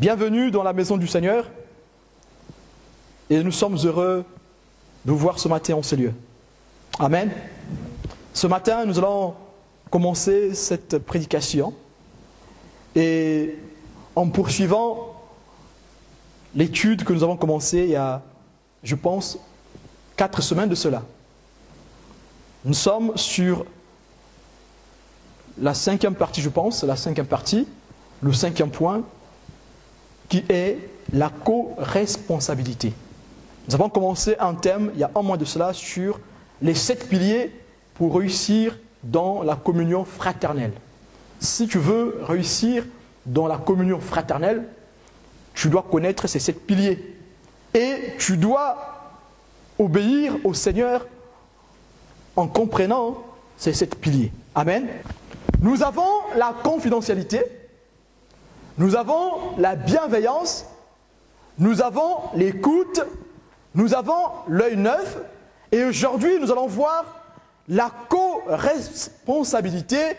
Bienvenue dans la maison du Seigneur et nous sommes heureux de vous voir ce matin en ces lieux. Amen. Ce matin, nous allons commencer cette prédication et en poursuivant l'étude que nous avons commencée il y a, je pense, 4 semaines de cela. Nous sommes sur la 5e partie, je pense, la 5e partie, le 5e point, qui est la co-responsabilité. Nous avons commencé un thème, il y a un mois de cela, sur les 7 piliers pour réussir dans la communion fraternelle. Si tu veux réussir dans la communion fraternelle, tu dois connaître ces 7 piliers. Et tu dois obéir au Seigneur en comprenant ces 7 piliers. Amen. Nous avons la confidentialité, nous avons la bienveillance, nous avons l'écoute, nous avons l'œil neuf, et aujourd'hui nous allons voir la co-responsabilité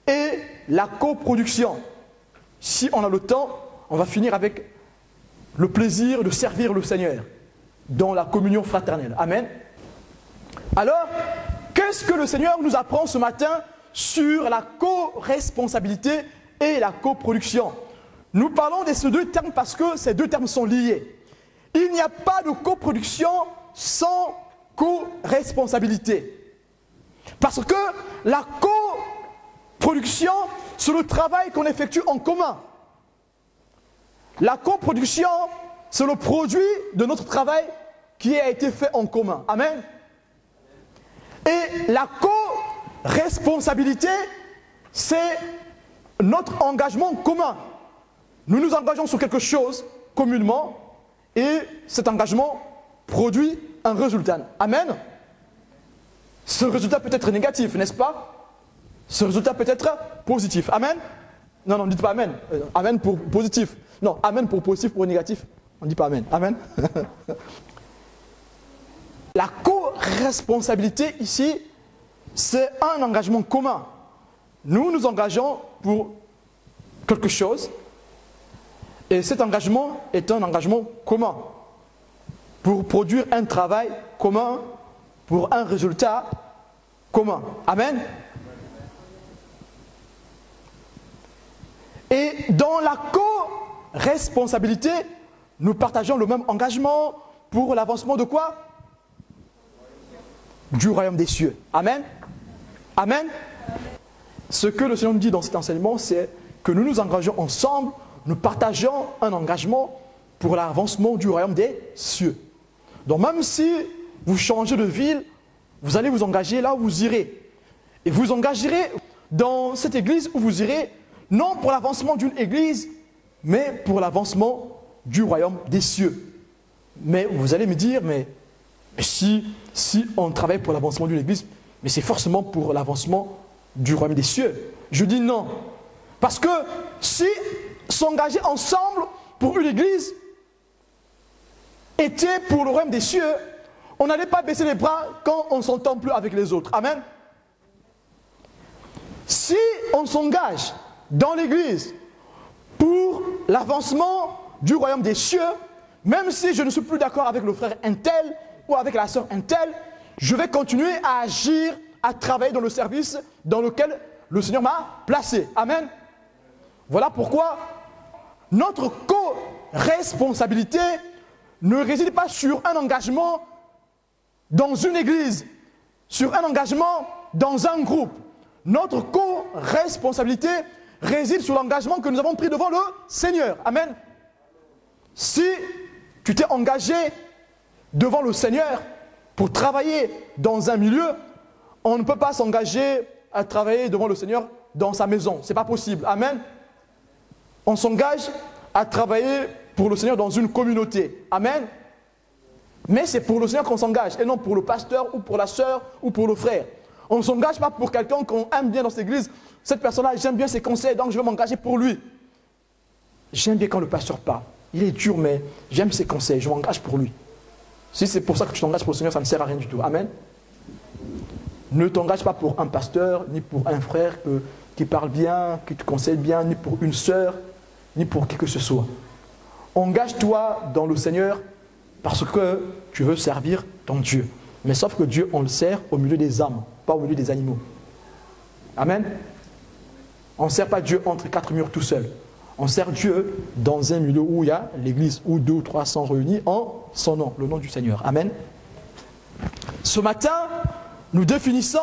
et la coproduction. Si on a le temps, on va finir avec le plaisir de servir le Seigneur dans la communion fraternelle. Amen. Alors, qu'est-ce que le Seigneur nous apprend ce matin sur la co-responsabilité et la coproduction? Nous parlons de ces 2 termes parce que ces 2 termes sont liés. Il n'y a pas de coproduction sans co-responsabilité. Parce que la coproduction, c'est le travail qu'on effectue en commun. La coproduction, c'est le produit de notre travail qui a été fait en commun. Amen. Et la co-responsabilité, c'est notre engagement commun. Nous nous engageons sur quelque chose communément et cet engagement produit un résultat. Amen. Ce résultat peut être négatif, n'est-ce pas? Ce résultat peut être positif. Amen. Non, ne dites pas amen. Amen pour positif. Non, amen pour positif, pour négatif. On ne dit pas amen. Amen. La co-responsabilité ici, c'est un engagement commun. Nous nous engageons pour quelque chose et cet engagement est un engagement commun pour produire un travail commun, pour un résultat commun. Amen. Et dans la co-responsabilité, nous partageons le même engagement pour l'avancement de quoi? Du royaume des cieux. Amen. Amen. Ce que le Seigneur nous dit dans cet enseignement, c'est que nous nous engageons ensemble, nous partageons un engagement pour l'avancement du royaume des cieux. Donc même si vous changez de ville, vous allez vous engager là où vous irez. Et vous engagerez dans cette église où vous irez, non pour l'avancement d'une église, mais pour l'avancement du royaume des cieux. Mais vous allez me dire, mais si on travaille pour l'avancement d'une église, mais c'est forcément pour l'avancement du royaume des cieux. Je dis non. Parce que si s'engager ensemble pour une église était pour le royaume des cieux, on n'allait pas baisser les bras quand on ne s'entend plus avec les autres. Amen. Si on s'engage dans l'église pour l'avancement du royaume des cieux, même si je ne suis plus d'accord avec le frère untel ou avec la sœur untel, je vais continuer à agir, à travailler dans le service dans lequel le Seigneur m'a placé. Amen. Voilà pourquoi notre co-responsabilité ne réside pas sur un engagement dans une église, sur un engagement dans un groupe. Notre co-responsabilité réside sur l'engagement que nous avons pris devant le Seigneur. Amen. Si tu t'es engagé devant le Seigneur pour travailler dans un milieu, on ne peut pas s'engager à travailler devant le Seigneur dans sa maison. Ce n'est pas possible. Amen. On s'engage à travailler pour le Seigneur dans une communauté. Amen. Mais c'est pour le Seigneur qu'on s'engage et non pour le pasteur ou pour la sœur ou pour le frère. On ne s'engage pas pour quelqu'un qu'on aime bien dans cette église. Cette personne-là, j'aime bien ses conseils, donc je vais m'engager pour lui. J'aime bien quand le pasteur parle. Il est dur, mais j'aime ses conseils, je m'engage pour lui. Si c'est pour ça que tu t'engages pour le Seigneur, ça ne sert à rien du tout. Amen. Ne t'engage pas pour un pasteur, ni pour un frère qui parle bien, qui te conseille bien, ni pour une sœur, ni pour qui que ce soit. engage-toi dans le Seigneur parce que tu veux servir ton Dieu. Mais sauf que Dieu, on le sert au milieu des âmes, pas au milieu des animaux. Amen. On ne sert pas Dieu entre quatre murs tout seul. On sert Dieu dans un milieu où il y a l'église, où 2 ou 3 sont réunis en son nom, le nom du Seigneur. Amen. Ce matin, nous définissons,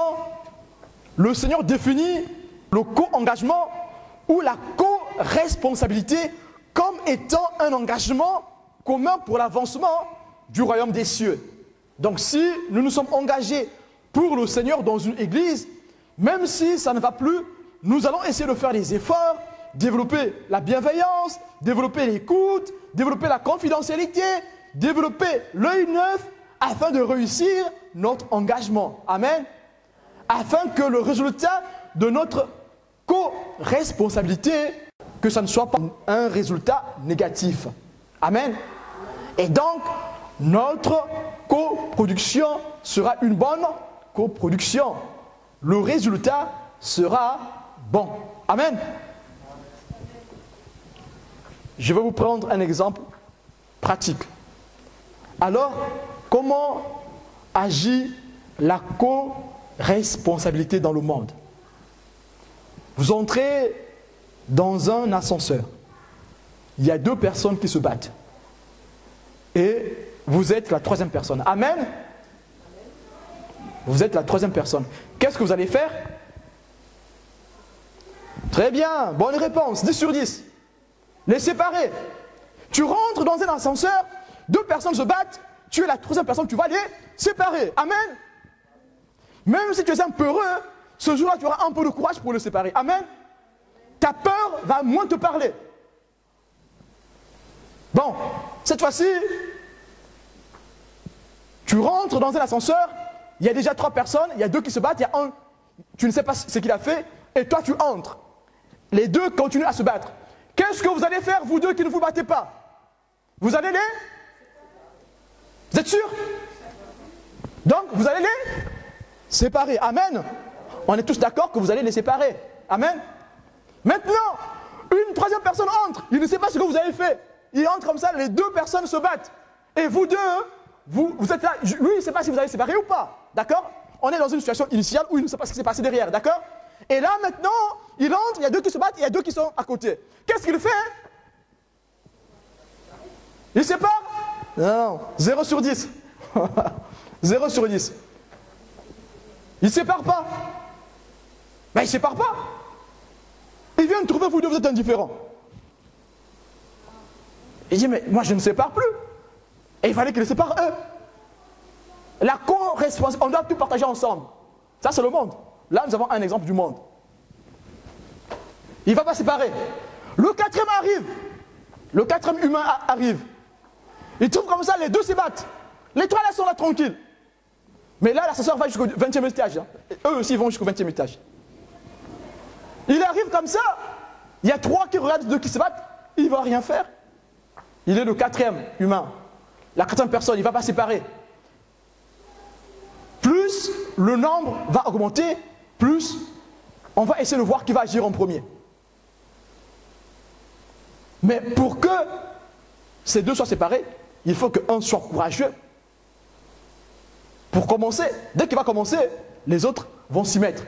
le Seigneur définit le co-engagement ou la co-responsabilité comme étant un engagement commun pour l'avancement du royaume des cieux. Donc si nous nous sommes engagés pour le Seigneur dans une église, même si ça ne va plus, nous allons essayer de faire des efforts, développer la bienveillance, développer l'écoute, développer la confidentialité, développer l'œil neuf afin de réussir notre engagement. Amen. Afin que le résultat de notre co-responsabilité, que ça ne soit pas un résultat négatif. Amen. Et donc, notre coproduction sera une bonne coproduction. Le résultat sera bon. Amen. Je vais vous prendre un exemple pratique. Alors, comment agit la co-responsabilité dans le monde? Vous entrez dans un ascenseur. Il y a 2 personnes qui se battent. Et vous êtes la 3e personne. Amen. Vous êtes la 3e personne. Qu'est-ce que vous allez faire? Très bien, bonne réponse, 10 sur 10. Les séparer. Tu rentres dans un ascenseur, 2 personnes se battent, tu es la 3e personne, tu vas les séparer. Amen. Même si tu es un peureux, ce jour-là, tu auras un peu de courage pour le séparer. Amen. Ta peur va moins te parler. Bon, cette fois-ci, tu rentres dans un ascenseur, il y a déjà 3 personnes, il y a 2 qui se battent, il y a un, tu ne sais pas ce qu'il a fait, et toi tu entres. Les 2 continuent à se battre. Qu'est-ce que vous allez faire, vous 2 qui ne vous battez pas? Vous allez les... Vous êtes sûr? Donc, vous allez les séparer. Amen. On est tous d'accord que vous allez les séparer. Amen. Maintenant, une 3e personne entre. Il ne sait pas ce que vous avez fait. Il entre comme ça, les 2 personnes se battent. Et vous 2, vous êtes là. Lui, il ne sait pas si vous allez séparer ou pas. D'accord? On est dans une situation initiale où il ne sait pas ce qui s'est passé derrière. D'accord? Et là, maintenant, il entre, il y a 2 qui se battent, il y a 2 qui sont à côté. Qu'est-ce qu'il fait? Il sépare? Non, 0 sur 10. 0 sur 10. Il ne sépare pas. Ben, il ne sépare pas. Il vient de trouver, vous 2, vous êtes indifférents. Il dit, mais moi, je ne sépare plus. Et il fallait qu'il les sépare eux. La co-responsabilité, on doit tout partager ensemble. Ça, c'est le monde. Là, nous avons un exemple du monde. Il ne va pas séparer. Le 4e arrive. Le 4e humain arrive. Il trouve comme ça, les 2 se battent. Les 3 là sont là tranquilles. Mais là, l'ascenseur va jusqu'au 20e étage. Hein. Eux aussi vont jusqu'au 20e étage. Il arrive comme ça. Il y a 3 qui regardent, 2 qui se battent. Il ne va rien faire. Il est le 4e humain. La 4e personne, il ne va pas séparer. Plus le nombre va augmenter, plus on va essayer de voir qui va agir en premier. Mais pour que ces 2 soient séparés, il faut qu'un soit courageux. Pour commencer, dès qu'il va commencer, les autres vont s'y mettre.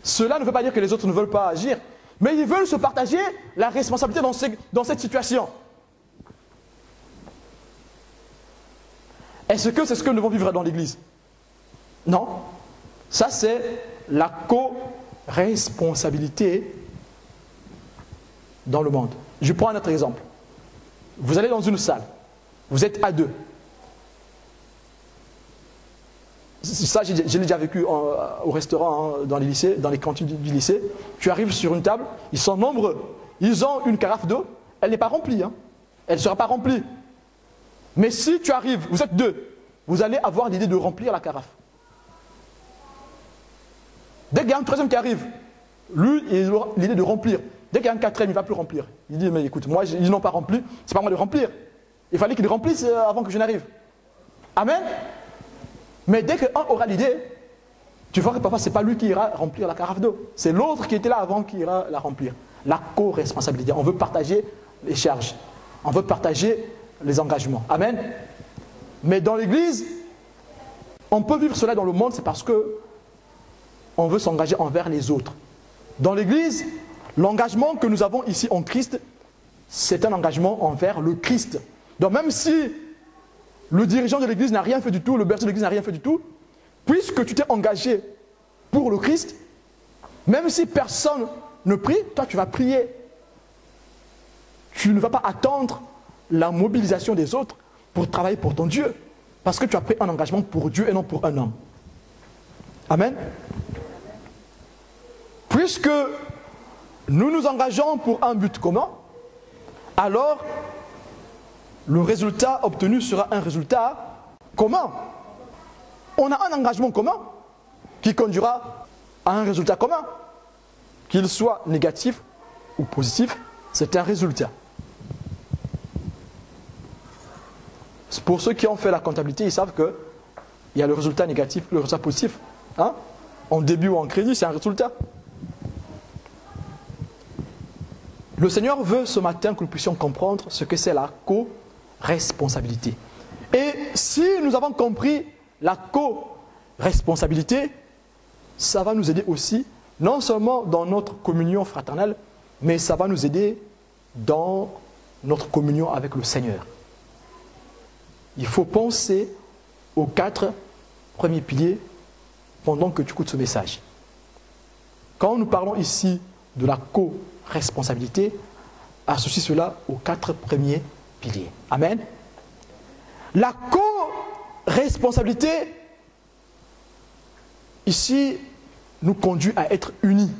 Cela ne veut pas dire que les autres ne veulent pas agir, mais ils veulent se partager la responsabilité dans cette situation. Est-ce que c'est ce que nous devons vivre dans l'Église? Non. Ça, c'est la co-responsabilité dans le monde. Je prends un autre exemple. Vous allez dans une salle. Vous êtes à 2. Ça, je l'ai déjà vécu au restaurant, dans les lycées, dans les cantines du lycée. Tu arrives sur une table, ils sont nombreux. Ils ont une carafe d'eau, elle n'est pas remplie. Hein. Elle ne sera pas remplie. Mais si tu arrives, vous êtes 2, vous allez avoir l'idée de remplir la carafe. Dès qu'il y a un 3e qui arrive, lui, il aura l'idée de remplir. Dès qu'il y a un 4e, il ne va plus remplir. Il dit, mais écoute, moi, ils n'ont pas rempli, c'est pas moi de remplir. Il fallait qu'ils remplissent avant que je n'arrive. Amen. Mais dès qu'un aura l'idée, tu vois que parfois, ce n'est pas lui qui ira remplir la carafe d'eau. C'est l'autre qui était là avant qui ira la remplir. La co-responsabilité. On veut partager les charges. On veut partager les engagements. Amen. Mais dans l'Église, on peut vivre cela dans le monde, c'est parce que on veut s'engager envers les autres. Dans l'Église, l'engagement que nous avons ici en Christ, c'est un engagement envers le Christ. Donc même si le dirigeant de l'Église n'a rien fait du tout, le berger de l'Église n'a rien fait du tout, puisque tu t'es engagé pour le Christ, même si personne ne prie, toi tu vas prier. Tu ne vas pas attendre la mobilisation des autres pour travailler pour ton Dieu. Parce que tu as pris un engagement pour Dieu et non pour un homme. Amen. Puisque nous nous engageons pour un but commun, alors le résultat obtenu sera un résultat commun. On a un engagement commun qui conduira à un résultat commun. Qu'il soit négatif ou positif, c'est un résultat. Pour ceux qui ont fait la comptabilité, ils savent qu'il y a le résultat négatif, le résultat positif. Hein? En débit ou en crédit, c'est un résultat. Le Seigneur veut ce matin que nous puissions comprendre ce que c'est la co-responsabilité. Et si nous avons compris la co-responsabilité, ça va nous aider aussi, non seulement dans notre communion fraternelle, mais ça va nous aider dans notre communion avec le Seigneur. Il faut penser aux 4 premiers piliers pendant que tu écoutes ce message. Quand nous parlons ici de la co-responsabilité, associe cela aux 4 premiers piliers. Amen. La co-responsabilité, ici, nous conduit à être unis.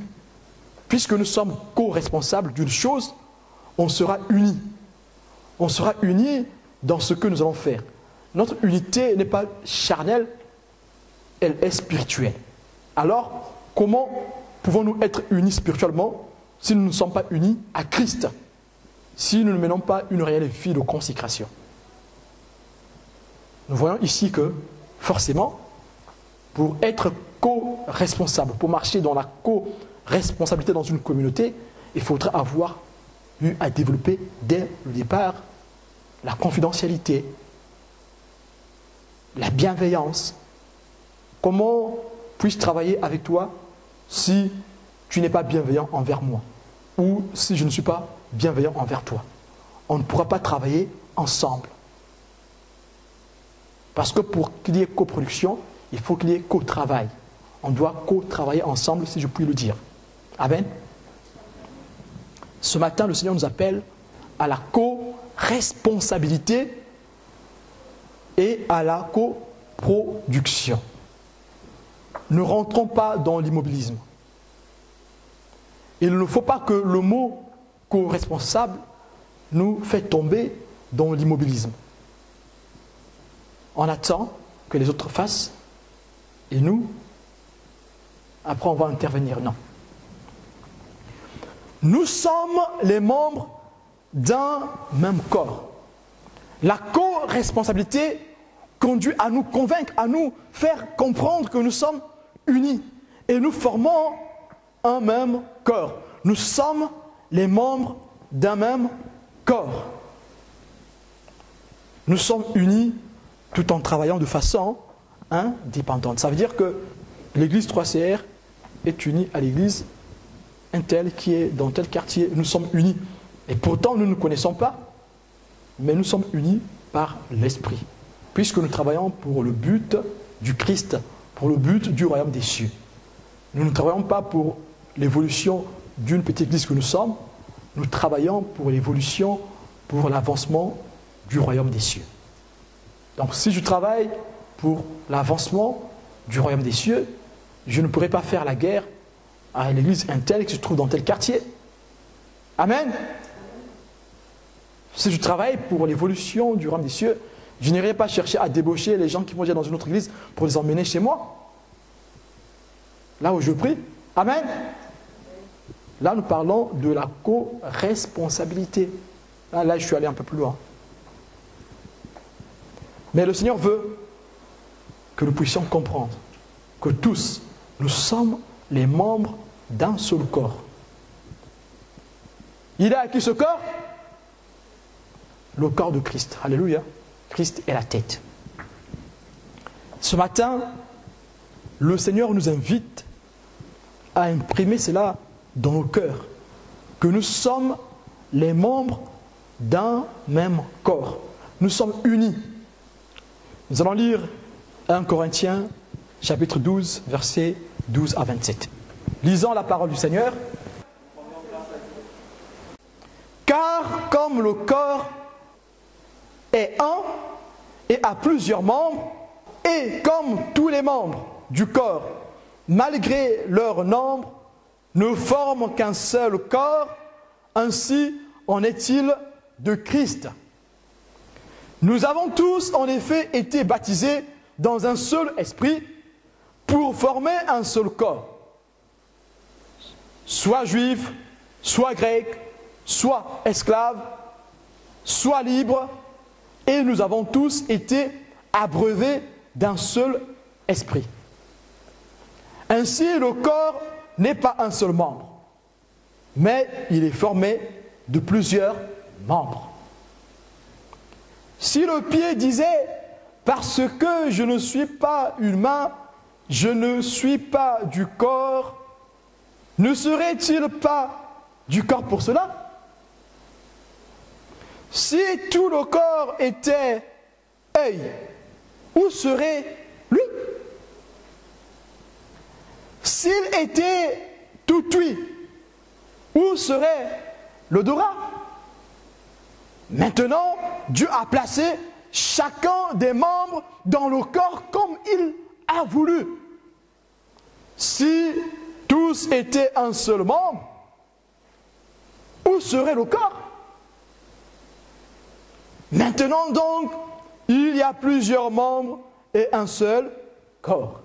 Puisque nous sommes co-responsables d'une chose, on sera unis. On sera unis dans ce que nous allons faire. Notre unité n'est pas charnelle, elle est spirituelle. Alors, comment pouvons-nous être unis spirituellement si nous ne sommes pas unis à Christ, si nous ne menons pas une réelle vie de consécration? Nous voyons ici que, forcément, pour être co-responsable, pour marcher dans la co-responsabilité dans une communauté, il faudra avoir eu à développer dès le départ la confidentialité, la bienveillance. Comment puis-je travailler avec toi si tu n'es pas bienveillant envers moi ou si je ne suis pas bienveillant envers toi? On ne pourra pas travailler ensemble. Parce que pour qu'il y ait coproduction, il faut qu'il y ait co-travail. On doit co-travailler ensemble, si je puis le dire. Amen. Ce matin, le Seigneur nous appelle à la co-responsabilité et à la coproduction. Ne rentrons pas dans l'immobilisme. Il ne faut pas que le mot co-responsable nous fait tomber dans l'immobilisme. On attend que les autres fassent et nous, après on va intervenir. Non. Nous sommes les membres d'un même corps. La co-responsabilité conduit à nous convaincre, à nous faire comprendre que nous sommes unis et nous formons un même corps. Nous sommes les membres d'un même corps. Nous sommes unis tout en travaillant de façon indépendante. Ça veut dire que l'église 3CR est unie à l'église un tel qui est dans tel quartier. Nous sommes unis. Et pourtant, nous ne nous connaissons pas, mais nous sommes unis par l'Esprit. Puisque nous travaillons pour le but du Christ, pour le but du royaume des cieux. Nous ne travaillons pas pour l'évolution d'une petite église que nous sommes, nous travaillons pour l'évolution, pour l'avancement du royaume des cieux. Donc si je travaille pour l'avancement du royaume des cieux, je ne pourrai pas faire la guerre à l'église un tel qui se trouve dans tel quartier. Amen. Si je travaille pour l'évolution du royaume des cieux, je n'irai pas chercher à débaucher les gens qui vont déjà dans une autre église pour les emmener chez moi. Là où je prie. Amen. Là, nous parlons de la co-responsabilité. Là, je suis allé un peu plus loin. Mais le Seigneur veut que nous puissions comprendre que tous, nous sommes les membres d'un seul corps. Il est à qui ce corps? le corps de Christ. Alléluia. Christ est la tête. Ce matin, le Seigneur nous invite à imprimer cela dans nos cœurs, que nous sommes les membres d'un même corps. Nous sommes unis. Nous allons lire 1 Corinthiens, chapitre 12, versets 12 à 27. Lisons la parole du Seigneur. Car comme le corps est un et a plusieurs membres, et comme tous les membres du corps, malgré leur nombre, ne forment qu'un seul corps, ainsi en est-il de Christ. Nous avons tous en effet été baptisés dans un seul esprit pour former un seul corps, soit juif, soit grec, soit esclave, soit libre, et nous avons tous été abreuvés d'un seul esprit. Ainsi, le corps n'est pas un seul membre, mais il est formé de plusieurs membres. Si le pied disait « Parce que je ne suis pas une main, je ne suis pas du corps », ne serait-il pas du corps pour cela? Si tout le corps était œil, où serait lui? S'il était tout ouïe, où serait l'odorat? Maintenant, Dieu a placé chacun des membres dans le corps comme il a voulu. Si tous étaient un seul membre, où serait le corps? Maintenant donc, il y a plusieurs membres et un seul corps.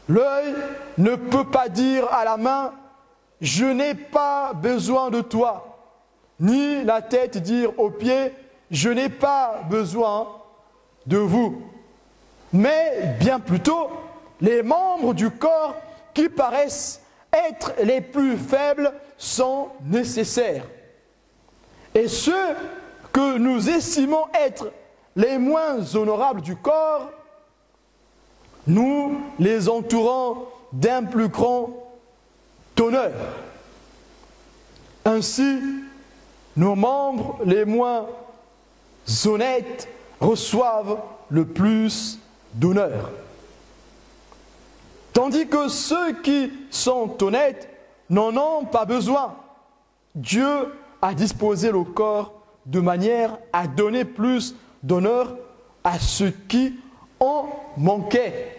L'œil ne peut pas dire à la main « Je n'ai pas besoin de toi », ni la tête dire aux pieds « Je n'ai pas besoin de vous ». Mais bien plutôt, les membres du corps qui paraissent être les plus faibles sont nécessaires. Et ceux que nous estimons être les moins honorables du corps, nous les entourons d'un plus grand honneur. Ainsi, nos membres les moins honnêtes reçoivent le plus d'honneur. Tandis que ceux qui sont honnêtes n'en ont pas besoin. Dieu a disposé le corps de manière à donner plus d'honneur à ceux qui en manquaient,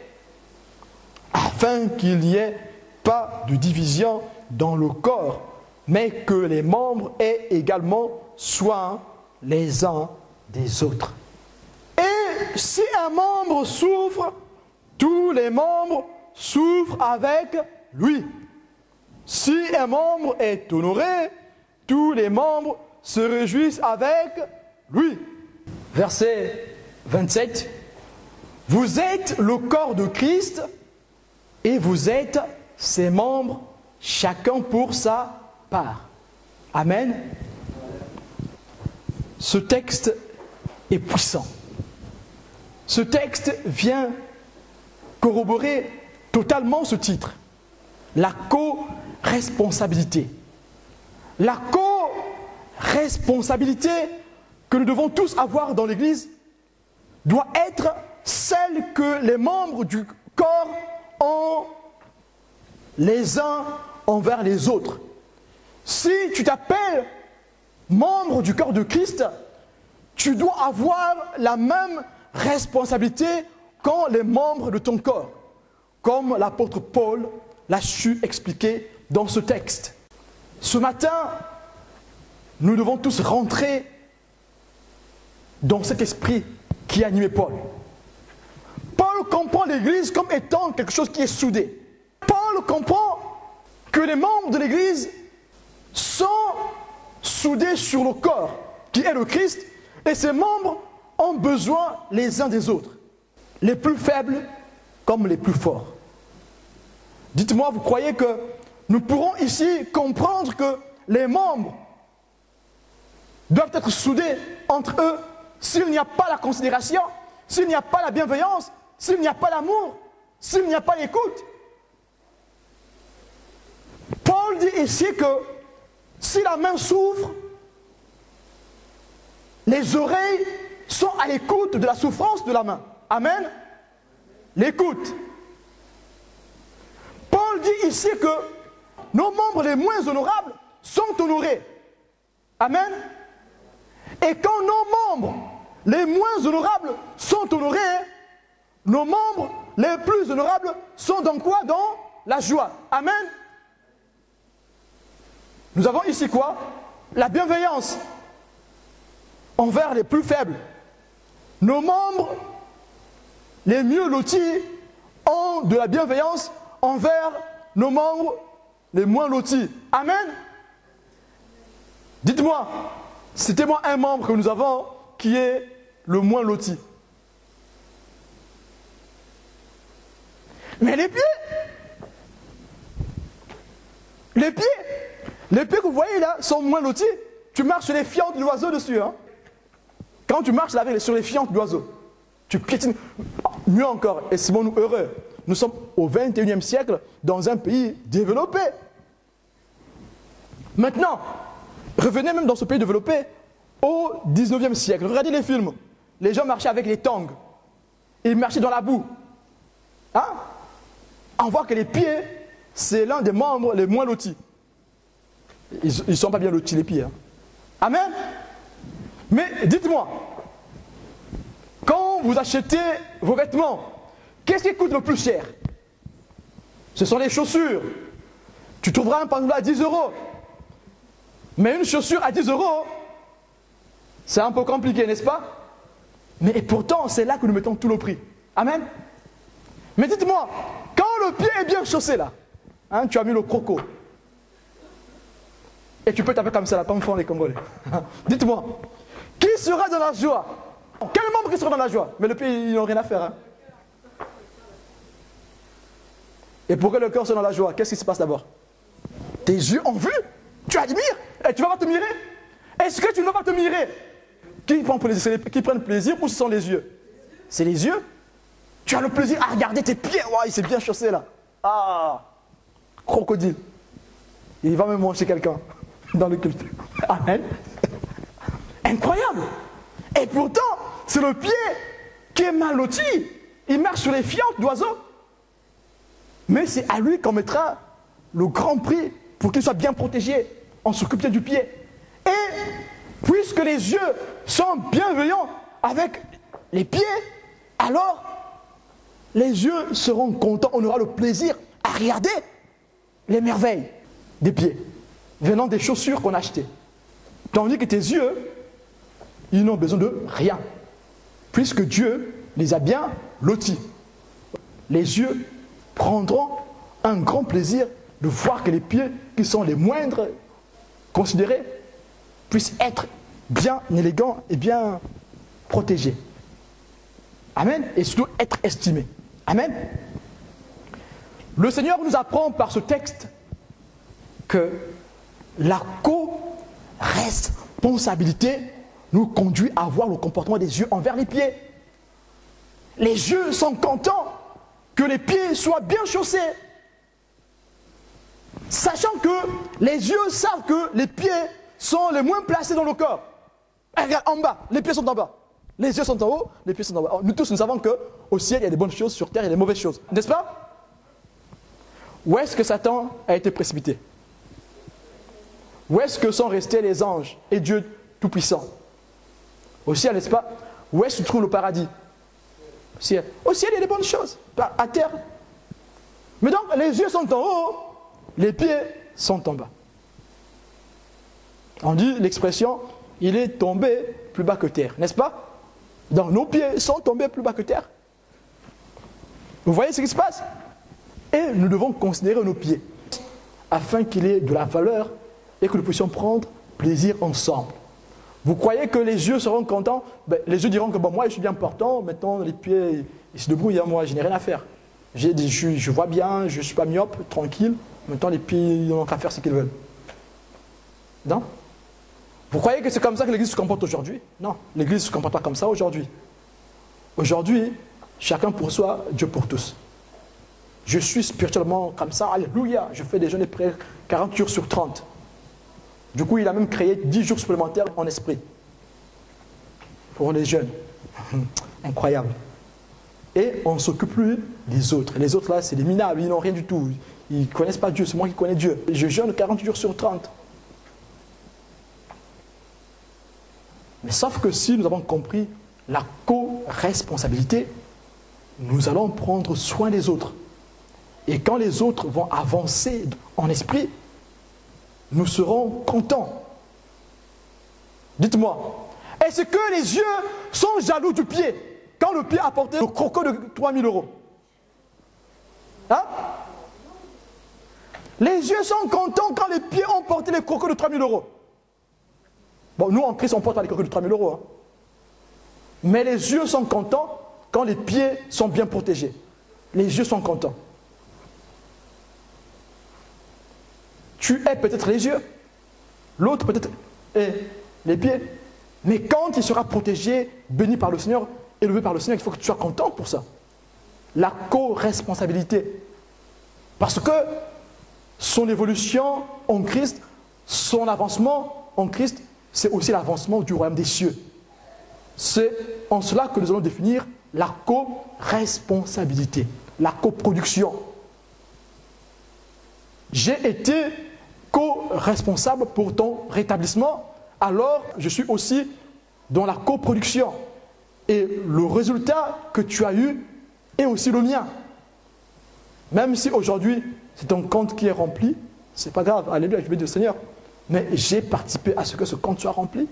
afin qu'il n'y ait pas de division dans le corps, mais que les membres aient également soin les uns des autres. Et si un membre souffre, tous les membres souffrent avec lui. Si un membre est honoré, tous les membres se réjouissent avec lui. Verset 27. Vous êtes le corps de Christ et vous êtes ses membres, chacun pour sa part. Amen. Ce texte est puissant. Ce texte vient corroborer totalement ce titre. La co-responsabilité. La co-responsabilité que nous devons tous avoir dans l'Église doit être celle que les membres du corps ont les uns envers les autres. Si tu t'appelles membre du corps de Christ, tu dois avoir la même responsabilité qu'ont les membres de ton corps, comme l'apôtre Paul l'a su expliquer dans ce texte. Ce matin, nous devons tous rentrer dans cet esprit qui animait Paul. Paul comprend l'Église comme étant quelque chose qui est soudé. Paul comprend que les membres de l'Église sont soudés sur le corps, qui est le Christ, et ces membres ont besoin les uns des autres, les plus faibles comme les plus forts. Dites-moi, vous croyez que nous pourrons ici comprendre que les membres doivent être soudés entre eux, s'il n'y a pas la considération, s'il n'y a pas la bienveillance, s'il n'y a pas l'amour, s'il n'y a pas l'écoute. Paul dit ici que si la main souffre, les oreilles sont à l'écoute de la souffrance de la main. Amen. L'écoute. Paul dit ici que nos membres les moins honorables sont honorés. Amen. Et quand nos membres les moins honorables sont honorés, nos membres les plus honorables sont dans quoi? Dans la joie. Amen. Nous avons ici quoi? La bienveillance envers les plus faibles. Nos membres les mieux lotis ont de la bienveillance envers nos membres les moins lotis. Amen. Dites-moi, citez-moi un membre que nous avons qui est le moins loti. Mais les pieds que vous voyez là sont moins lotis. Tu marches sur les fientes de l'oiseau dessus. Hein? Quand tu marches là sur les fientes de l'oiseau, tu piétines. Mieux encore, et sommes-nous heureux. Nous sommes au XXIe siècle dans un pays développé. Maintenant, revenez même dans ce pays développé au XIXe siècle. Regardez les films. Les gens marchaient avec les tongs. Ils marchaient dans la boue. Hein? On voit que les pieds, c'est l'un des membres les moins lotis. Ils ne sont pas bien lotis les pieds. Hein? Amen. Mais dites-moi, quand vous achetez vos vêtements, qu'est-ce qui coûte le plus cher? Ce sont les chaussures. Tu trouveras un pantalon à 10 €. Mais une chaussure à 10 €, c'est un peu compliqué, n'est-ce pas? Mais et pourtant, c'est là que nous mettons tout le prix. Amen. Mais dites-moi, quand le pied est bien chaussé là, hein, tu as mis le croco, et tu peux taper comme ça, la pomme fond les Congolais. Dites-moi, qui sera dans la joie? Quel membre qui sera dans la joie? Mais le pied, ils n'ont rien à faire. Hein. Et pour que le cœur soit dans la joie, qu'est-ce qui se passe d'abord? Tes yeux ont vu, tu admires, et tu vas pas te mirer. Est-ce que tu ne vas pas te mirer? Qui prennent plaisir ou ce sont les yeux? C'est les yeux. Tu as le plaisir à regarder tes pieds. Wow, il s'est bien chaussé là. Ah, crocodile. Il va me manger quelqu'un dans le culte. Amen. Incroyable. Et pourtant, c'est le pied qui est mal loti. Il marche sur les fientes d'oiseaux. Mais c'est à lui qu'on mettra le grand prix pour qu'il soit bien protégé. On s'occupe du pied. Et puisque les yeux sont bienveillants avec les pieds, alors les yeux seront contents. On aura le plaisir à regarder les merveilles des pieds venant des chaussures qu'on a achetées. Tandis que tes yeux, ils n'ont besoin de rien, puisque Dieu les a bien lotis. Les yeux prendront un grand plaisir de voir que les pieds, qui sont les moindres considérés, puissent être bien élégants et bien protégés. Amen. Et surtout être estimés. Amen. Le Seigneur nous apprend par ce texte que la co-responsabilité nous conduit à voir le comportement des yeux envers les pieds. Les yeux sont contents que les pieds soient bien chaussés. Sachant que les yeux savent que les pieds sont les moins placés dans le corps. Regarde, en bas, les pieds sont en bas. Les yeux sont en haut, les pieds sont en bas. Nous tous, nous savons qu'au ciel, il y a des bonnes choses, sur terre, il y a des mauvaises choses. N'est-ce pas? Où est-ce que Satan a été précipité? Où est-ce que sont restés les anges et Dieu Tout-Puissant? Au ciel, n'est-ce pas? Où est-ce que se trouve le paradis? Au ciel. Au ciel, il y a des bonnes choses. À terre. Mais donc, les yeux sont en haut, les pieds sont en bas. On dit l'expression, il est tombé plus bas que terre, n'est-ce pas? Donc, nos pieds sont tombés plus bas que terre. Vous voyez ce qui se passe? Et nous devons considérer nos pieds, afin qu'il ait de la valeur et que nous puissions prendre plaisir ensemble. Vous croyez que les yeux seront contents? Ben, les yeux diront que bon, moi je suis bien portant, maintenant les pieds ils se débrouillent, hein, moi je n'ai rien à faire. Je vois bien, je ne suis pas myope, tranquille, maintenant les pieds ils n'ont qu'à faire ce qu'ils veulent. Non? Vous croyez que c'est comme ça que l'Église se comporte aujourd'hui? Non, l'Église ne se comporte pas comme ça aujourd'hui. Aujourd'hui, chacun pour soi, Dieu pour tous. Je suis spirituellement comme ça, alléluia, je fais des jeûnes et prières 40 jours sur 30. Du coup, il a même créé 10 jours supplémentaires en esprit pour les jeunes. Incroyable. Et on ne s'occupe plus des autres. Les autres là, c'est des minables, ils n'ont rien du tout. Ils ne connaissent pas Dieu, c'est moi qui connais Dieu. Je jeûne 40 jours sur 30. Mais sauf que si nous avons compris la co-responsabilité, nous allons prendre soin des autres. Et quand les autres vont avancer en esprit, nous serons contents. Dites-moi, est-ce que les yeux sont jaloux du pied quand le pied a porté le croco de 3000 €? Hein? Les yeux sont contents quand les pieds ont porté les crocos de 3000 €. Bon, nous en Christ, on ne porte pas les crocos de 3000 €. Hein. Mais les yeux sont contents quand les pieds sont bien protégés. Les yeux sont contents. Tu es peut-être les yeux, l'autre peut-être est les pieds. Mais quand il sera protégé, béni par le Seigneur, élevé par le Seigneur, il faut que tu sois content pour ça. La co-responsabilité. Parce que son évolution en Christ, son avancement en Christ, c'est aussi l'avancement du royaume des cieux. C'est en cela que nous allons définir la co-responsabilité, la coproduction. J'ai été co-responsable pour ton rétablissement, alors je suis aussi dans la coproduction. Et le résultat que tu as eu est aussi le mien. Même si aujourd'hui, c'est ton compte qui est rempli, c'est pas grave, alléluia, je vais dire Seigneur. Mais j'ai participé à ce que ce compte soit rempli.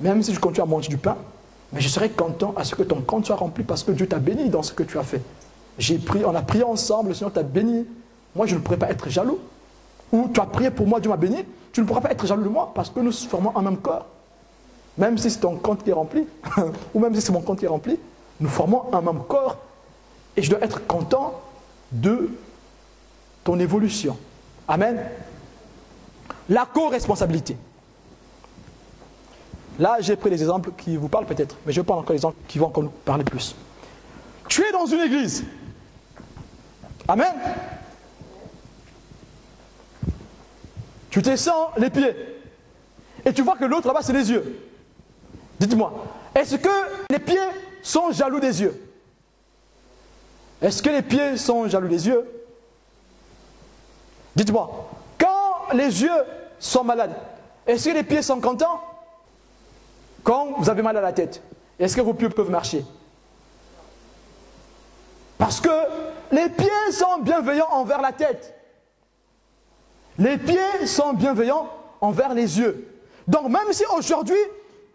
Même si je continue à manger du pain, mais je serai content à ce que ton compte soit rempli parce que Dieu t'a béni dans ce que tu as fait. On a prié ensemble, le Seigneur t'a béni. Moi, je ne pourrais pas être jaloux. Ou tu as prié pour moi, Dieu m'a béni. Tu ne pourras pas être jaloux de moi parce que nous formons un même corps. Même si c'est ton compte qui est rempli, ou même si c'est mon compte qui est rempli, nous formons un même corps et je dois être content de ton évolution. Amen. La co-responsabilité. Là, j'ai pris des exemples qui vous parlent peut-être, mais je vais prendre encore des exemples qui vont encore nous parler plus. Tu es dans une église. Amen. Tu te sens les pieds. Et tu vois que l'autre là-bas, c'est les yeux. Dites-moi, est-ce que les pieds sont jaloux des yeux? Est-ce que les pieds sont jaloux des yeux? Dites-moi, quand les yeux sont malades, est-ce que les pieds sont contents? Quand vous avez mal à la tête, est-ce que vos pieds peuvent marcher? Parce que les pieds sont bienveillants envers la tête. Les pieds sont bienveillants envers les yeux. Donc même si aujourd'hui,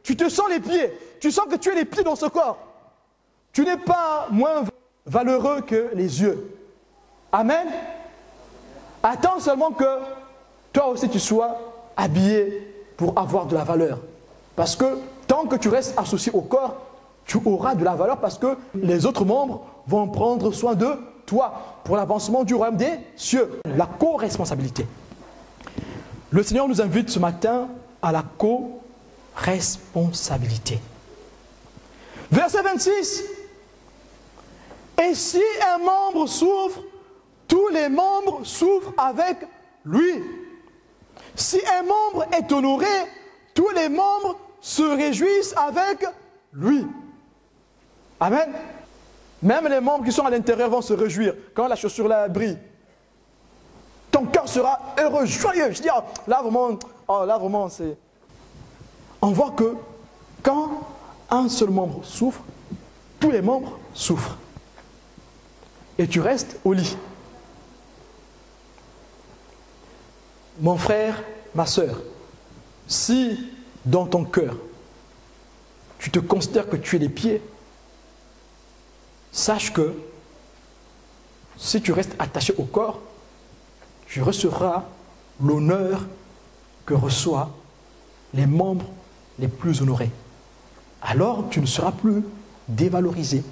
tu te sens les pieds, tu sens que tu es les pieds dans ce corps, tu n'es pas moins valeureux que les yeux. Amen. Attends seulement que toi aussi tu sois habillé pour avoir de la valeur. Parce que tant que tu restes associé au corps, tu auras de la valeur parce que les autres membres vont prendre soin de toi pour l'avancement du royaume des cieux. La co-responsabilité. Le Seigneur nous invite ce matin à la co-responsabilité. Verset 26. Et si un membre souffre, tous les membres souffrent avec lui. Si un membre est honoré, tous les membres se réjouissent avec lui. Amen. Même les membres qui sont à l'intérieur vont se réjouir quand la chaussure là brille. Ton cœur sera heureux, joyeux. Je dis, là vraiment, c'est... On voit que quand un seul membre souffre, tous les membres souffrent. Et tu restes au lit. Mon frère, ma soeur, si dans ton cœur, tu te considères que tu es les pieds, sache que si tu restes attaché au corps, tu recevras l'honneur que reçoivent les membres les plus honorés. Alors tu ne seras plus dévalorisé.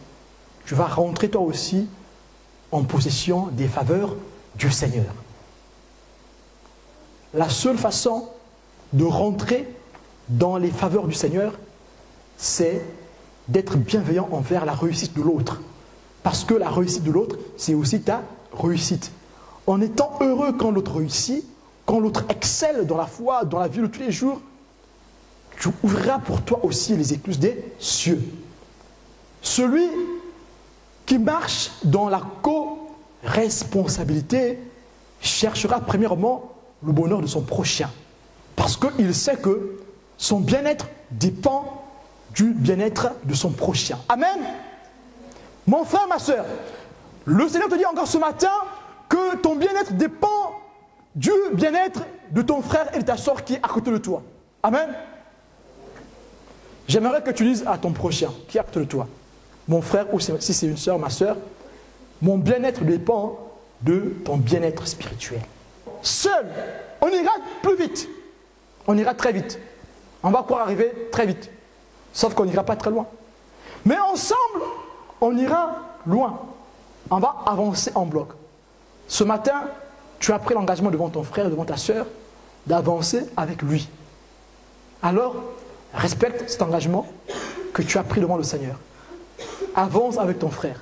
Tu vas rentrer toi aussi en possession des faveurs du Seigneur. La seule façon de rentrer dans les faveurs du Seigneur, c'est d'être bienveillant envers la réussite de l'autre. Parce que la réussite de l'autre, c'est aussi ta réussite. En étant heureux quand l'autre réussit, quand l'autre excelle dans la foi, dans la vie de tous les jours, tu ouvriras pour toi aussi les écluses des cieux. Celui qui marche dans la co-responsabilité cherchera premièrement le bonheur de son prochain. Parce qu'il sait que son bien-être dépend du bien-être de son prochain. Amen. Mon frère, ma soeur, le Seigneur te dit encore ce matin que ton bien-être dépend du bien-être de ton frère et de ta soeur qui est à côté de toi. Amen. J'aimerais que tu dises à ton prochain qui est à côté de toi, mon frère ou si c'est une soeur, ma soeur, mon bien-être dépend de ton bien-être spirituel. Seul, on ira plus vite. On ira très vite. On va pouvoir arriver très vite. Sauf qu'on n'ira pas très loin. Mais ensemble, on ira loin. On va avancer en bloc. Ce matin, tu as pris l'engagement devant ton frère et devant ta soeur d'avancer avec lui. Alors, respecte cet engagement que tu as pris devant le Seigneur. Avance avec ton frère.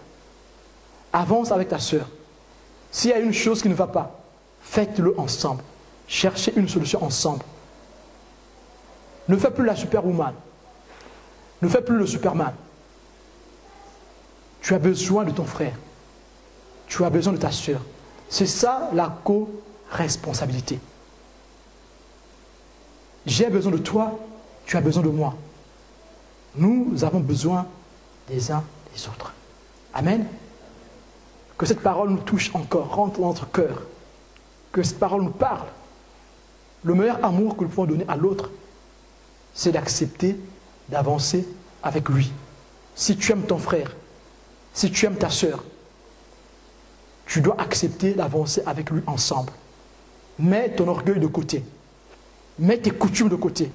Avance avec ta soeur. S'il y a une chose qui ne va pas, faites-le ensemble. Cherchez une solution ensemble. Ne fais plus la superwoman. Ne fais plus le superman. Tu as besoin de ton frère. Tu as besoin de ta soeur. C'est ça la co-responsabilité. J'ai besoin de toi, tu as besoin de moi. Nous avons besoin des uns des autres. Amen. Que cette parole nous touche encore, rentre dans notre cœur. Que cette parole nous parle. Le meilleur amour que nous pouvons donner à l'autre, c'est d'accepter d'avancer avec lui. Si tu aimes ton frère, si tu aimes ta soeur, tu dois accepter d'avancer avec lui ensemble. Mets ton orgueil de côté. Mets tes coutumes de côté.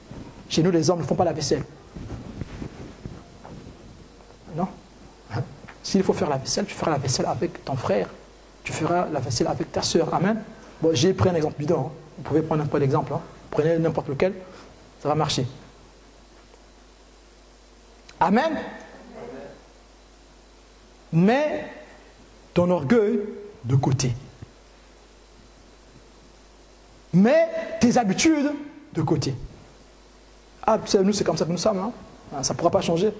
Chez nous, les hommes ne font pas la vaisselle. Non. S'il faut faire la vaisselle, tu feras la vaisselle avec ton frère. Tu feras la vaisselle avec ta soeur. Amen. Bon, j'ai pris un exemple bidon. Hein. Vous pouvez prendre n'importe quel exemple. Hein. Prenez n'importe lequel. Ça va marcher. Amen. Mets ton orgueil de côté. Mets tes habitudes de côté. Ah, tu sais, nous, c'est comme ça que nous sommes. Hein? Ça ne pourra pas changer.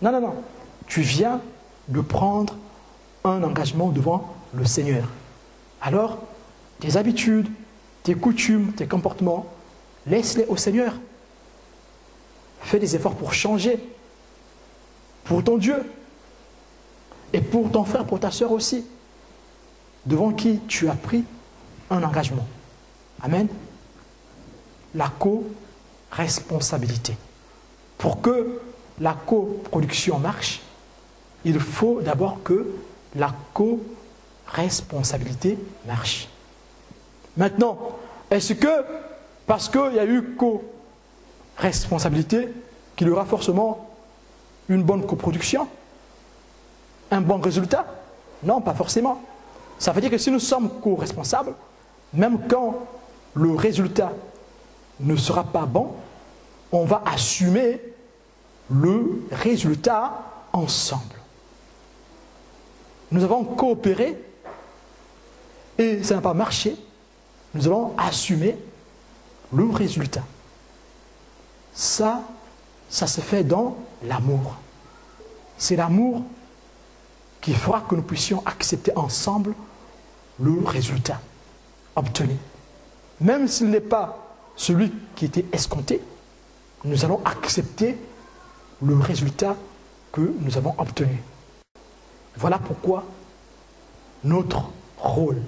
Non, non, non. Tu viens de prendre un engagement devant le Seigneur. Alors, tes habitudes, tes coutumes, tes comportements, laisse-les au Seigneur. Fais des efforts pour changer. Pour ton Dieu. Et pour ton frère, pour ta soeur aussi. Devant qui tu as pris un engagement. Amen. La co-responsabilité. Pour que la coproduction marche, il faut d'abord que la co-responsabilité marche. Maintenant, est-ce que, parce qu'il y a eu co-responsabilité, qu'il y aura forcément une bonne coproduction, un bon résultat? Non, pas forcément. Ça veut dire que si nous sommes co-responsables, même quand le résultat ne sera pas bon, on va assumer le résultat ensemble. Nous avons coopéré et ça n'a pas marché. Nous allons assumer le résultat. Ça se fait dans l'amour. C'est l'amour qui fera que nous puissions accepter ensemble le résultat obtenu. Même s'il n'est pas celui qui était escompté, nous allons accepter le résultat que nous avons obtenu. Voilà pourquoi notre rôle,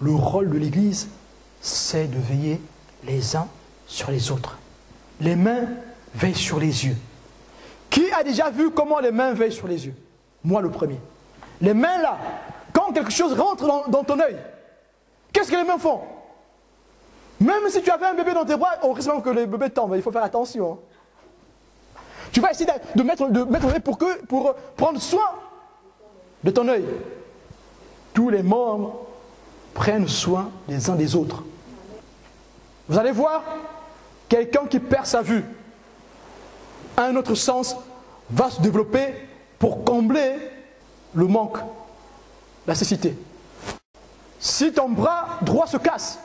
le rôle de l'Église, c'est de veiller les uns sur les autres. Les mains veillent sur les yeux. Qui a déjà vu comment les mains veillent sur les yeux? Moi le premier. Les mains là, quand quelque chose rentre dans ton œil, qu'est-ce que les mains font? Même si tu avais un bébé dans tes bras, on risque même que le bébé tombe. Il faut faire attention. Tu vas essayer de mettre l'œil pour prendre soin de ton œil. Tous les membres prennent soin les uns des autres. Vous allez voir, Quelqu'un qui perd sa vue, un autre sens va se développer pour combler le manque, la cécité. Si ton bras droit se casse,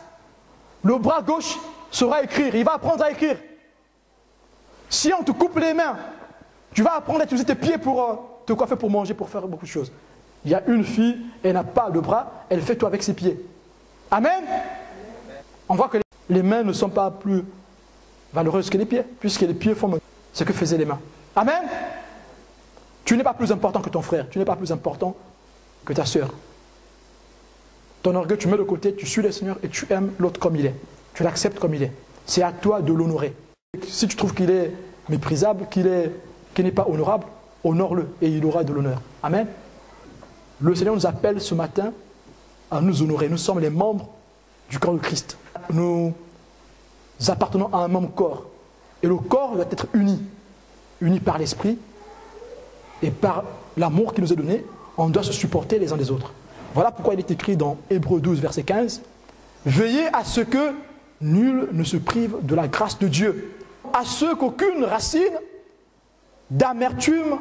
le bras gauche saura écrire, il va apprendre à écrire. Si on te coupe les mains, tu vas apprendre à utiliser tes pieds pour te coiffer, pour manger, pour faire beaucoup de choses. Il y a une fille, elle n'a pas de bras, elle fait tout avec ses pieds. Amen. On voit que les mains ne sont pas plus valeureuses que les pieds, puisque les pieds font ce que faisaient les mains. Amen. Tu n'es pas plus important que ton frère, tu n'es pas plus important que ta sœur. Ton orgueil, tu mets de côté, tu suis le Seigneur et tu aimes l'autre comme il est. Tu l'acceptes comme il est. C'est à toi de l'honorer. Si tu trouves qu'il est méprisable, qu'il n'est pas honorable, honore-le et il aura de l'honneur. Amen. Le Seigneur nous appelle ce matin à nous honorer. Nous sommes les membres du corps de Christ. Nous appartenons à un même corps. Et le corps doit être uni. Uni par l'esprit et par l'amour qui nous est donné. On doit se supporter les uns des autres. Voilà pourquoi il est écrit dans Hébreux 12, verset 15. Veillez à ce que nul ne se prive de la grâce de Dieu. À ceux qu'aucune racine d'amertume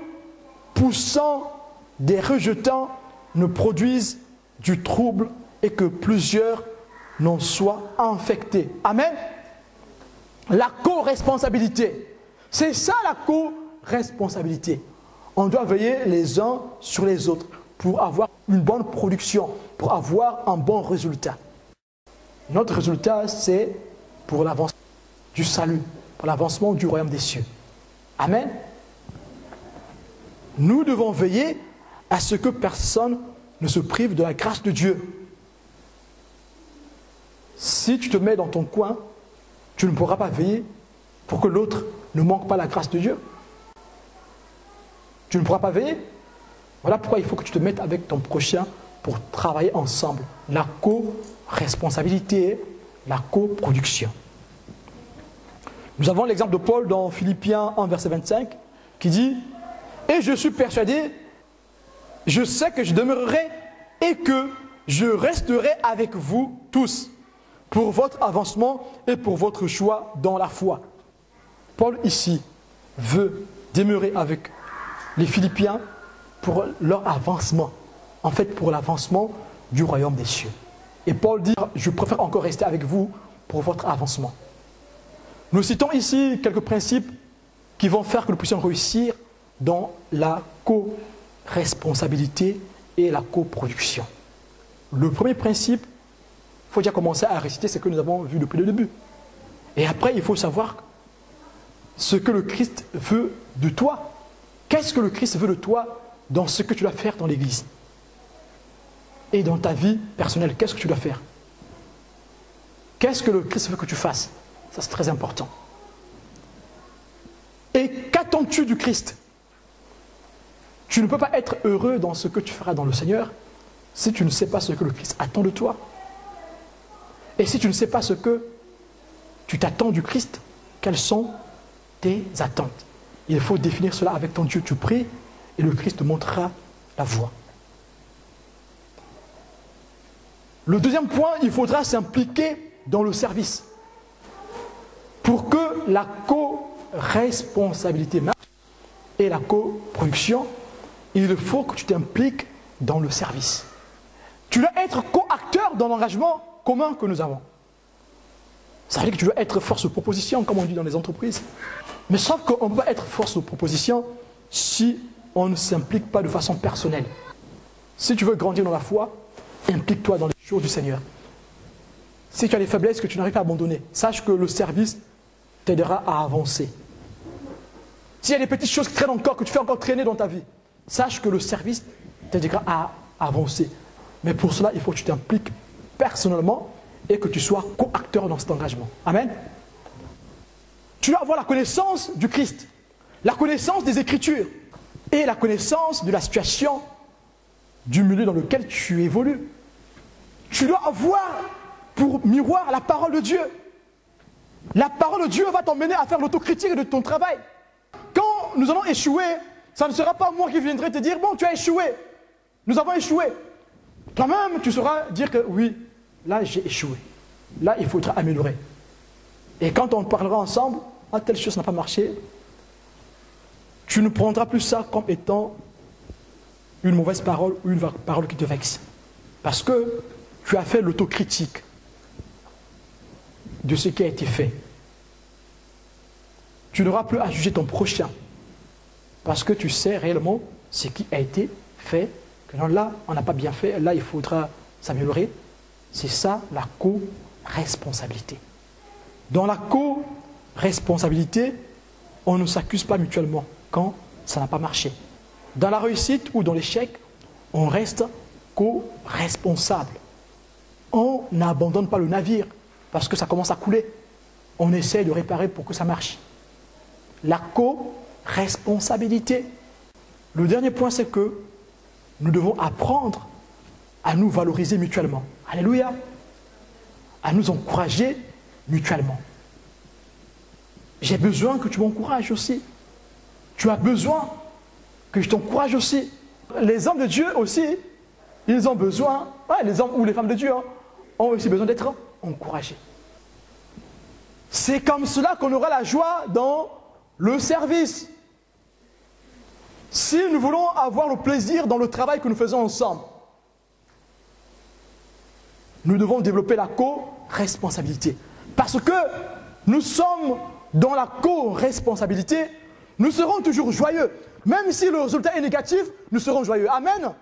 poussant des rejetants ne produise du trouble et que plusieurs n'en soient infectés. Amen. La co-responsabilité. C'est ça la co-responsabilité. On doit veiller les uns sur les autres pour avoir une bonne production, pour avoir un bon résultat. Notre résultat, c'est pour l'avancement du salut, pour l'avancement du royaume des cieux. Amen. Nous devons veiller à ce que personne ne se prive de la grâce de Dieu. Si tu te mets dans ton coin, tu ne pourras pas veiller pour que l'autre ne manque pas la grâce de Dieu. Tu ne pourras pas veiller. Voilà pourquoi il faut que tu te mettes avec ton prochain pour travailler ensemble. La co-responsabilité, la coproduction. Nous avons l'exemple de Paul dans Philippiens 1, verset 25, qui dit « Et je suis persuadé, je sais que je demeurerai et que je resterai avec vous tous pour votre avancement et pour votre choix dans la foi. » Paul ici veut demeurer avec les Philippiens pour leur avancement, en fait pour l'avancement du royaume des cieux. Et Paul dit, je préfère encore rester avec vous pour votre avancement. Nous citons ici quelques principes qui vont faire que nous puissions réussir dans la co-responsabilité et la coproduction. Le premier principe, il faut déjà commencer à réciter ce que nous avons vu depuis le début. Et après, il faut savoir ce que le Christ veut de toi. Qu'est-ce que le Christ veut de toi dans ce que tu dois faire dans l'Église? Et dans ta vie personnelle, qu'est-ce que tu dois faire? Qu'est-ce que le Christ veut que tu fasses? Ça, c'est très important. Et qu'attends-tu du Christ? Tu ne peux pas être heureux dans ce que tu feras dans le Seigneur si tu ne sais pas ce que le Christ attend de toi. Et si tu ne sais pas ce que tu t'attends du Christ, quelles sont tes attentes? Il faut définir cela avec ton Dieu. Tu pries et le Christ te montrera la voie. Le deuxième point, il faudra s'impliquer dans le service. Pour que la co-responsabilité marche et la coproduction, il faut que tu t'impliques dans le service. Tu dois être co-acteur dans l'engagement commun que nous avons. Ça veut dire que tu dois être force de proposition, comme on dit dans les entreprises. Mais sauf qu'on ne peut pas être force de proposition si on ne s'implique pas de façon personnelle. Si tu veux grandir dans la foi, implique-toi dans les choses du Seigneur. Si tu as des faiblesses que tu n'arrives pas à abandonner, sache que le service t'aidera à avancer. S'il y a des petites choses qui traînent encore, que tu fais encore traîner dans ta vie, sache que le service t'aidera à avancer. Mais pour cela, il faut que tu t'impliques personnellement et que tu sois co-acteur dans cet engagement. Amen. Tu dois avoir la connaissance du Christ, la connaissance des Écritures et la connaissance de la situation du milieu dans lequel tu évolues. Tu dois avoir pour miroir la parole de Dieu. La parole de Dieu va t'emmener à faire l'autocritique de ton travail. Quand nous allons échouer, ça ne sera pas moi qui viendrai te dire « Bon, tu as échoué, nous avons échoué ». Toi-même, tu sauras dire que oui, là j'ai échoué. Là, il faudra améliorer. Et quand on parlera ensemble, ah, telle chose n'a pas marché, tu ne prendras plus ça comme étant une mauvaise parole ou une parole qui te vexe. Parce que tu as fait l'autocritique de ce qui a été fait. Tu n'auras plus à juger ton prochain. Parce que tu sais réellement ce qui a été fait. Que non, là, on n'a pas bien fait, là, il faudra s'améliorer. C'est ça la co-responsabilité. Dans la co-responsabilité, on ne s'accuse pas mutuellement quand ça n'a pas marché. Dans la réussite ou dans l'échec, on reste co-responsable. On n'abandonne pas le navire parce que ça commence à couler. On essaie de réparer pour que ça marche. La co-responsabilité. Le dernier point, c'est que nous devons apprendre à nous valoriser mutuellement. Alléluia. À nous encourager mutuellement. J'ai besoin que tu m'encourages aussi. Tu as besoin que je t'encourage aussi. Les hommes de Dieu aussi, ils ont besoin, les hommes ou les femmes de Dieu ont aussi besoin d'être encouragés. C'est comme cela qu'on aura la joie dans le service. Si nous voulons avoir le plaisir dans le travail que nous faisons ensemble, nous devons développer la co-responsabilité. Parce que nous sommes dans la co-responsabilité, nous serons toujours joyeux. Même si le résultat est négatif, nous serons joyeux. Amen.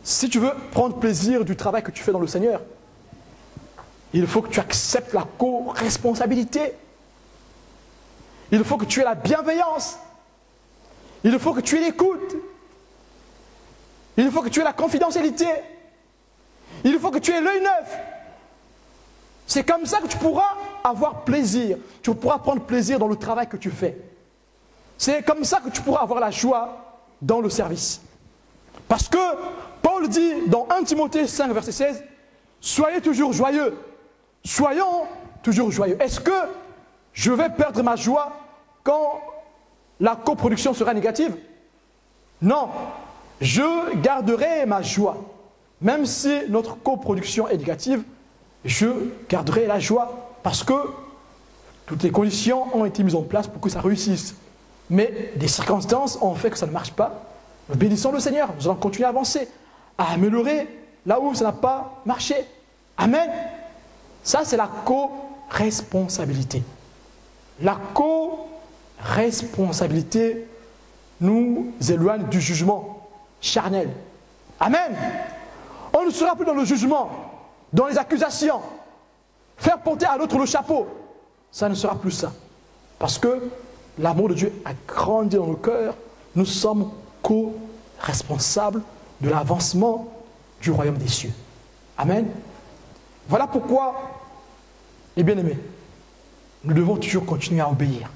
Si tu veux prendre plaisir du travail que tu fais dans le Seigneur, il faut que tu acceptes la co-responsabilité. Il faut que tu aies la bienveillance. Il faut que tu aies l'écoute. Il faut que tu aies la confidentialité. Il faut que tu aies l'œil neuf. C'est comme ça que tu pourras avoir plaisir. Tu pourras prendre plaisir dans le travail que tu fais. C'est comme ça que tu pourras avoir la joie dans le service. Parce que Paul dit dans 1 Timothée 5, verset 16, « Soyez toujours joyeux. » Soyons toujours joyeux. Est-ce que je vais perdre ma joie quand la coproduction sera négative? Non. Je garderai ma joie. Même si notre coproduction est négative, je garderai la joie parce que toutes les conditions ont été mises en place pour que ça réussisse. Mais des circonstances ont fait que ça ne marche pas. Nous bénissons le Seigneur. Nous allons continuer à avancer, à améliorer là où ça n'a pas marché. Amen. Ça, c'est la co-responsabilité. La co-responsabilité nous éloigne du jugement charnel. Amen. On ne sera plus dans le jugement, dans les accusations, faire porter à l'autre le chapeau. Ça ne sera plus ça. Parce que l'amour de Dieu a grandi dans nos cœurs. Nous sommes co-responsables de l'avancement du royaume des cieux. Amen. Voilà pourquoi, les bien-aimés, nous devons toujours continuer à obéir.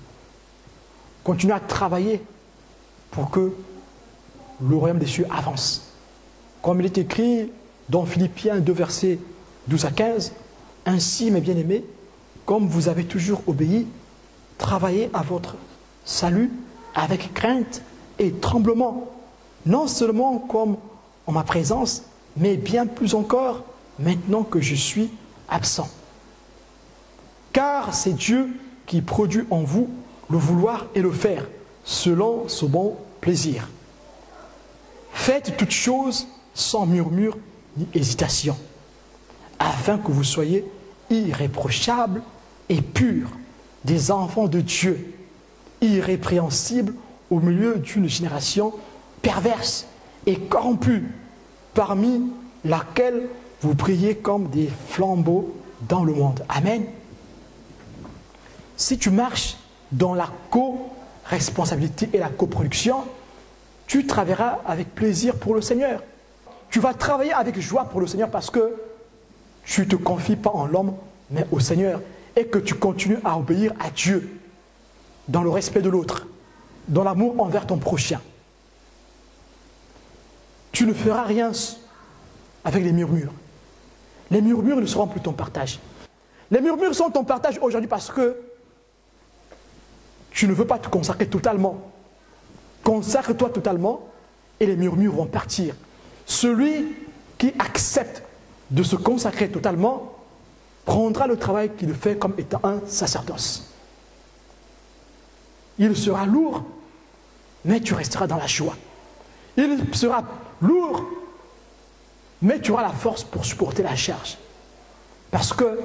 Continuer à travailler pour que le royaume des cieux avance. Comme il est écrit dans Philippiens 2, versets 12 à 15, « Ainsi, mes bien-aimés, comme vous avez toujours obéi, travaillez à votre salut avec crainte et tremblement, non seulement comme en ma présence, mais bien plus encore maintenant que je suis absent. Car c'est Dieu qui produit en vous le vouloir et le faire, selon son bon plaisir. Faites toutes choses sans murmure ni hésitation, afin que vous soyez irréprochables et purs, des enfants de Dieu, irrépréhensibles au milieu d'une génération perverse et corrompue, parmi laquelle vous brillez comme des flambeaux dans le monde. Amen. Si tu marches dans la co-responsabilité et la coproduction, tu travailleras avec plaisir pour le Seigneur. Tu vas travailler avec joie pour le Seigneur parce que tu ne te confies pas en l'homme, mais au Seigneur. Et que tu continues à obéir à Dieu dans le respect de l'autre, dans l'amour envers ton prochain. Tu ne feras rien avec les murmures. Les murmures ne seront plus ton partage. Les murmures sont ton partage aujourd'hui parce que tu ne veux pas te consacrer totalement. Consacre-toi totalement et les murmures vont partir. Celui qui accepte de se consacrer totalement prendra le travail qu'il fait comme étant un sacerdoce. Il sera lourd, mais tu resteras dans la joie. Il sera lourd, mais tu auras la force pour supporter la charge. Parce que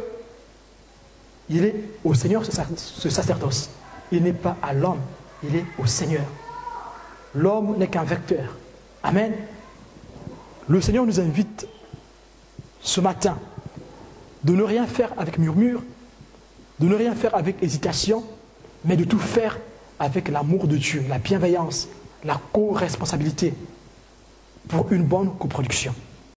il est au Seigneur ce sacerdoce. Il n'est pas à l'homme, il est au Seigneur. L'homme n'est qu'un vecteur. Amen. Le Seigneur nous invite ce matin de ne rien faire avec murmure, de ne rien faire avec hésitation, mais de tout faire avec l'amour de Dieu, la bienveillance, la co-responsabilité pour une bonne coproduction.